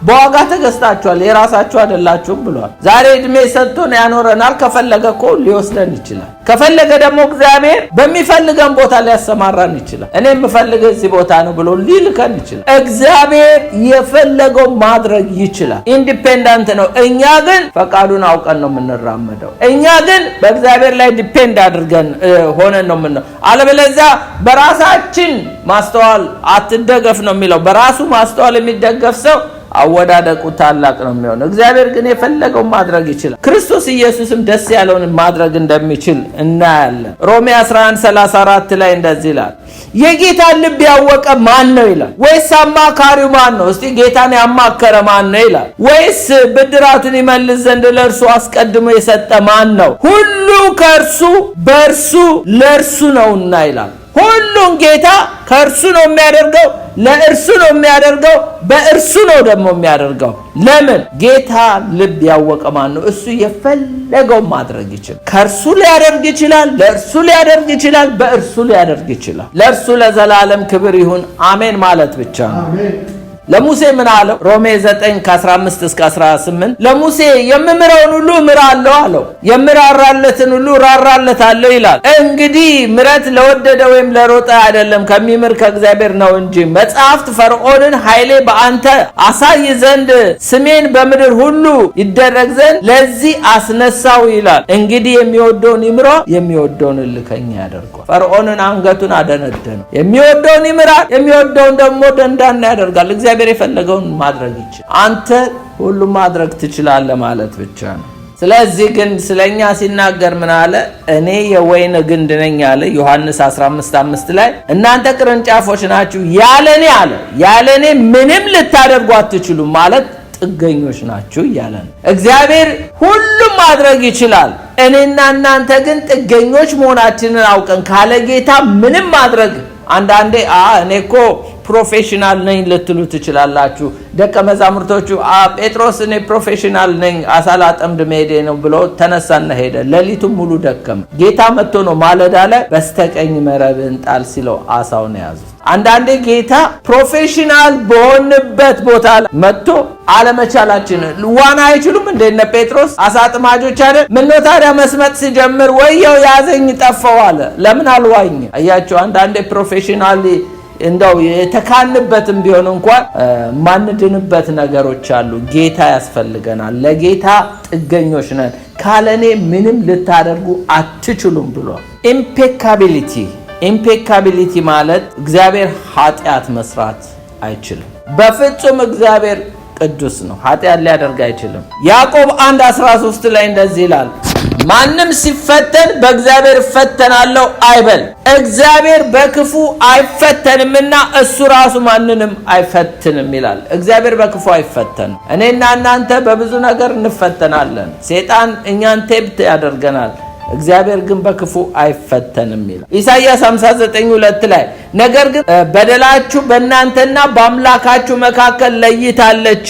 በዋጋ ተገዝታችኋል፣ የራሳችሁ አይደላችሁም ብሏል። ዛሬ እድሜ ሰጥቶን ያኖረናል። ከፈለገ እኮ ሊወስደን ይችላል። ከፈለገ ደግሞ እግዚአብሔር በሚፈልገን ቦታ ሊያሰማራን ይችላል። እኔ የምፈልገው እዚህ ቦታ ነው ብሎ ሊልከን ይችላል። እግዚአብሔር የፈለገው ማድረግ ይችላል። ኢንዲፔንደንት ነው። እኛ ግን ፈቃዱን አውቀን ነው የምንራመደው። እኛ ግን በእግዚአብሔር ላይ ዲፔንድ አድርገን ሆነን ነው የምንለው። አለበለዚያ በራሳችን ማስተዋል አትደገፍ ነው የሚለው። በራሱ ማስተዋል የሚደገፍ ሰው አወዳደቁ ታላቅ ነው የሚሆነው። እግዚአብሔር ግን የፈለገው ማድረግ ይችላል። ክርስቶስ ኢየሱስም ደስ ያለውን ማድረግ እንደሚችል እናያለን። ሮሜ 11:34 ላይ እንደዚህ ይላል፣ የጌታን ልብ ያወቀ ማን ነው ይላል? ወይስ አማካሪው ማን ነው? እስቲ ጌታን ያማከረ ማን ነው ይላል? ወይስ ብድራቱን ይመልስ ዘንድ ለእርሱ አስቀድሞ የሰጠ ማን ነው? ሁሉ ከእርሱ በእርሱ ለእርሱ ነውና ይላል። ሁሉን ጌታ ከእርሱ ነው የሚያደርገው፣ ለእርሱ ነው የሚያደርገው፣ በእርሱ ነው ደግሞ የሚያደርገው። ለምን? ጌታ ልብ ያወቀ ማን ነው? እሱ የፈለገው ማድረግ ይችላል። ከእርሱ ሊያደርግ ይችላል፣ ለእርሱ ሊያደርግ ይችላል፣ በእርሱ ሊያደርግ ይችላል። ለእርሱ ለዘላለም ክብር ይሁን፣ አሜን ማለት ብቻ ነው። ለሙሴ ምን አለው? ሮሜ 9:15-18 ለሙሴ የምምረውን ሁሉ እምራለሁ አለው፣ የምራራለትን ሁሉ ራራለታለሁ ይላል። እንግዲህ ምሕረት ለወደደ ወይም ለሮጠ አይደለም ከሚምር ከእግዚአብሔር ነው እንጂ። መጽሐፍት ፈርዖንን ኃይሌ በአንተ አሳይ ዘንድ ስሜን በምድር ሁሉ ይደረግ ዘንድ ለዚህ አስነሳው ይላል። እንግዲህ የሚወደውን ይምራ፣ የሚወደውን እልከኛ ያደርገዋል። ፈርዖንን አንገቱን አደነደነው። የሚወደውን ይምራል፣ የሚወደውን ደግሞ ደንዳና ያደርጋል። እግዚአብሔር የፈለገውን ማድረግ ይችላል። አንተ ሁሉም ማድረግ ትችላለህ ማለት ብቻ ነው። ስለዚህ ግን ስለኛ ሲናገር ምን አለ? እኔ የወይን ግንድ ነኝ አለ ዮሐንስ 15:5 ላይ። እናንተ ቅርንጫፎች ናችሁ ያለኔ አለ። ያለኔ ምንም ልታደርጉ አትችሉም ማለት ጥገኞች ናችሁ እያለ ነው። እግዚአብሔር ሁሉም ማድረግ ይችላል። እኔና እናንተ ግን ጥገኞች መሆናችንን አውቀን ካለ ጌታ ምንም ማድረግ አንዳንዴ እኔ እኮ ፕሮፌሽናል ነኝ ልትሉ ትችላላችሁ። ደቀ መዛሙርቶቹ ጴጥሮስ እኔ ፕሮፌሽናል ነኝ አሳ ላጠምድ መሄዴ ነው ብሎ ተነሳና ሄደ። ሌሊቱን ሙሉ ደከመ። ጌታ መጥቶ ነው ማለዳ ላይ በስተቀኝ መረብህን ጣል ሲለው አሳውን ያዙት። አንዳንዴ ጌታ ፕሮፌሽናል በሆንበት ቦታ መጥቶ አለመቻላችን ዋና አይችሉም እንደነ ጴጥሮስ አሳ አጥማጆች አይደል? ምነው ታዲያ መስመጥ ሲጀምር ወየው ያዘኝ ጠፋው አለ። ለምን አልዋኝ? አያችሁ አንዳንዴ ፕሮፌሽናል እንደው የተካንበትም ቢሆን እንኳን ማንድንበት ነገሮች አሉ። ጌታ ያስፈልገናል። ለጌታ ጥገኞች ነን። ካለኔ ምንም ልታደርጉ አትችሉም ብሏል። ኢምፔካቢሊቲ ማለት እግዚአብሔር ኃጢአት መስራት አይችልም። በፍጹም እግዚአብሔር ቅዱስ ነው። ኃጢአት ሊያደርግ አይችልም። ያዕቆብ 1:13 ላይ እንደዚህ ይላል፣ ማንም ሲፈተን በእግዚአብሔር እፈተናለሁ አይበል። እግዚአብሔር በክፉ አይፈተንምና እሱ ራሱ ማንንም አይፈትንም ይላል። እግዚአብሔር በክፉ አይፈተንም። እኔና እናንተ በብዙ ነገር እንፈተናለን። ሰይጣን እኛን ቴምፕት ያደርገናል። እግዚአብሔር ግን በክፉ አይፈተንም ይላል። ኢሳይያስ 59:2 ላይ ነገር ግን በደላችሁ በእናንተና በአምላካችሁ መካከል ለይታለች፣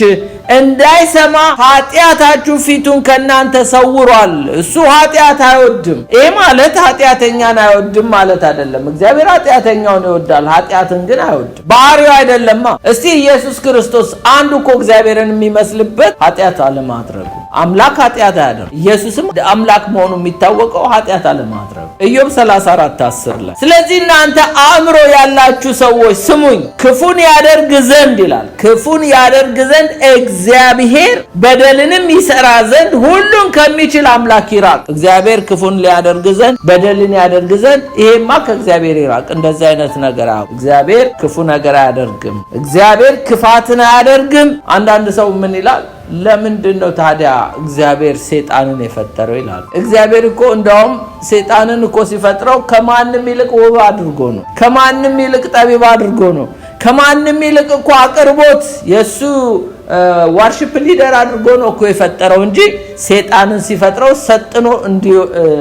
እንዳይሰማ ኃጢአታችሁ ፊቱን ከናንተ ሰውሯል። እሱ ኃጢአት አይወድም። ይህ ማለት ኃጢአተኛን አይወድም ማለት አይደለም። እግዚአብሔር ኃጢአተኛውን ይወዳል፣ ኃጢአትን ግን አይወድም። ባህሪው አይደለማ። እስቲ ኢየሱስ ክርስቶስ አንዱ እኮ እግዚአብሔርን የሚመስልበት ኃጢአት አለማድረጉ። አምላክ ኃጢአት አያደርግ። ኢየሱስም አምላክ መሆኑ የሚታወቀው ኃጢአት አለማድረጉ። ኢዮብ 34:10 ላይ ስለዚህ እናንተ አእምሮ ያላችሁ ሰዎች ስሙኝ፣ ክፉን ያደርግ ዘንድ ይላል። ክፉን ያደርግ ዘንድ እግዚአብሔር በደልንም ይሰራ ዘንድ ሁሉን ከሚችል አምላክ ይራቅ። እግዚአብሔር ክፉን ሊያደርግ ዘንድ በደልን ያደርግ ዘንድ ይሄማ ከእግዚአብሔር ይራቅ። እንደዚህ አይነት ነገር እግዚአብሔር ክፉ ነገር አያደርግም። እግዚአብሔር ክፋትን አያደርግም። አንዳንድ ሰው ምን ይላል? ለምንድን ነው ታዲያ እግዚአብሔር ሰይጣንን የፈጠረው ይላል። እግዚአብሔር እኮ እንደውም ሰይጣንን እኮ ሲፈጥረው ከማንም ይልቅ ውብ አድርጎ ነው። ከማንም ይልቅ ጠቢብ አድርጎ ነው። ከማንም ይልቅ እኮ አቅርቦት የሱ ዋርሺፕ ሊደር አድርጎ ነው እኮ የፈጠረው እንጂ ሰይጣንን ሲፈጥረው ሰጥኖ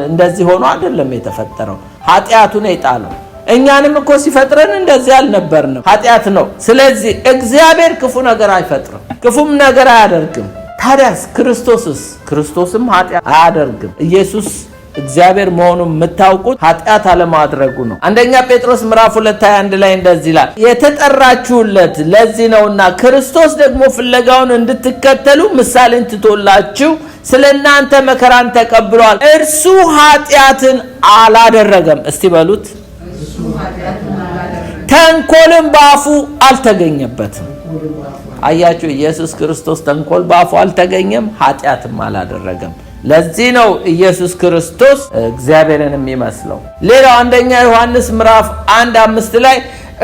እንደዚህ ሆኖ አይደለም የተፈጠረው። ኃጢአቱን የጣለው እኛንም እኮ ሲፈጥረን እንደዚህ አልነበርንም። ኃጢአት ነው። ስለዚህ እግዚአብሔር ክፉ ነገር አይፈጥርም፣ ክፉም ነገር አያደርግም። ታዲያስ ክርስቶስም ኃጢአት አያደርግም። ኢየሱስ እግዚአብሔር መሆኑን የምታውቁት ኃጢአት አለማድረጉ ነው። አንደኛ ጴጥሮስ ምዕራፍ 2:21 ላይ እንደዚህ ይላል፣ የተጠራችሁለት ለዚህ ነውና ክርስቶስ ደግሞ ፍለጋውን እንድትከተሉ ምሳሌን ትቶላችሁ ስለ እናንተ መከራን ተቀብሏል። እርሱ ኃጢአትን አላደረገም። እስቲ በሉት፣ ተንኮልም በአፉ አልተገኘበትም። አያችሁ፣ ኢየሱስ ክርስቶስ ተንኮል በአፉ አልተገኘም፣ ኃጢአትም አላደረገም። ለዚህ ነው ኢየሱስ ክርስቶስ እግዚአብሔርን የሚመስለው። ሌላው አንደኛ ዮሐንስ ምዕራፍ 1:5 ላይ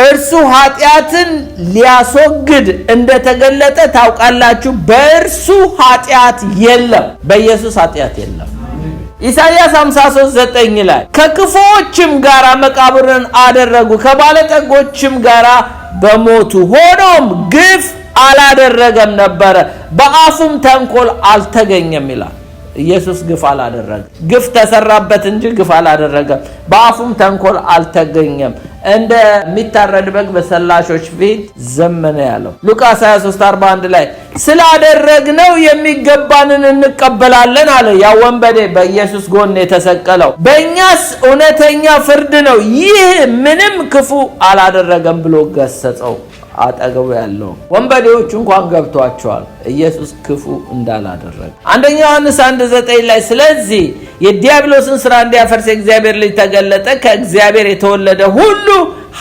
እርሱ ኃጢአትን ሊያስወግድ እንደተገለጠ ታውቃላችሁ፣ በእርሱ ኃጢአት የለም። በኢየሱስ ኃጢአት የለም። ኢሳይያስ 53:9 ላይ ከክፉዎችም ጋር መቃብርን አደረጉ፣ ከባለጠጎችም ጋር በሞቱ፣ ሆኖም ግፍ አላደረገም ነበረ፣ በአፉም ተንኮል አልተገኘም ይላል። ኢየሱስ ግፍ አላደረገም። ግፍ ተሰራበት እንጂ ግፍ አላደረገም። በአፉም ተንኮል አልተገኘም። እንደሚታረድ በግ በሰላሾች ፊት ዝም ነው ያለው። ሉቃስ 23:41 ላይ ስላደረግነው የሚገባንን እንቀበላለን አለ። ያ ወንበዴ በኢየሱስ ጎን የተሰቀለው በእኛስ እውነተኛ ፍርድ ነው፣ ይህ ምንም ክፉ አላደረገም ብሎ ገሰጸው። አጠገቡ ያለው ወንበዴዎች እንኳን ገብቷቸዋል ኢየሱስ ክፉ እንዳላደረገ። አንደኛ ዮሐንስ 1:9 ላይ ስለዚህ የዲያብሎስን ሥራ እንዲያፈርስ የእግዚአብሔር ልጅ ተገለጠ፣ ከእግዚአብሔር የተወለደ ሁሉ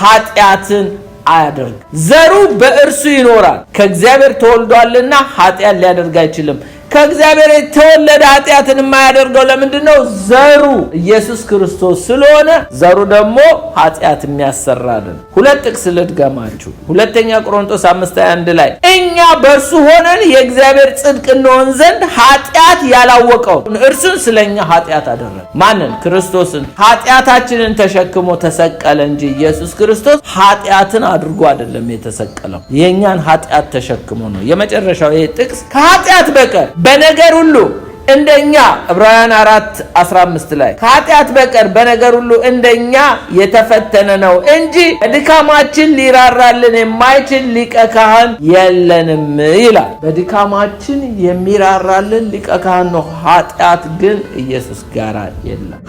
ኃጢአትን አያደርግ፣ ዘሩ በእርሱ ይኖራል። ከእግዚአብሔር ተወልዷልና ኃጢአት ሊያደርግ አይችልም። ከእግዚአብሔር የተወለደ ኃጢአትን የማያደርገው ለምንድነው? ዘሩ ኢየሱስ ክርስቶስ ስለሆነ፣ ዘሩ ደግሞ ኃጢአት የሚያሰራልን። ሁለት ጥቅስ ልድገማችሁ። ሁለተኛ ቆሮንቶስ 5:21 ላይ እኛ በእርሱ ሆነን የእግዚአብሔር ጽድቅ እንሆን ዘንድ ኃጢአት ያላወቀውን እርሱን ስለኛ ኃጢአት አደረገ። ማንን? ክርስቶስን። ኃጢአታችንን ተሸክሞ ተሰቀለ እንጂ ኢየሱስ ክርስቶስ ኃጢአትን አድርጎ አይደለም የተሰቀለው፣ የኛን ኃጢአት ተሸክሞ ነው። የመጨረሻው ይሄ ጥቅስ ከኃጢአት በቀር በነገር ሁሉ እንደኛ ዕብራውያን 4:15 ላይ ከኃጢአት በቀር በነገር ሁሉ እንደኛ የተፈተነ ነው እንጂ በድካማችን ሊራራልን የማይችል ሊቀ ካህን የለንም ይላል። በድካማችን የሚራራልን ሊቀ ካህን ነው። ኃጢአት ግን ኢየሱስ ጋር የለም።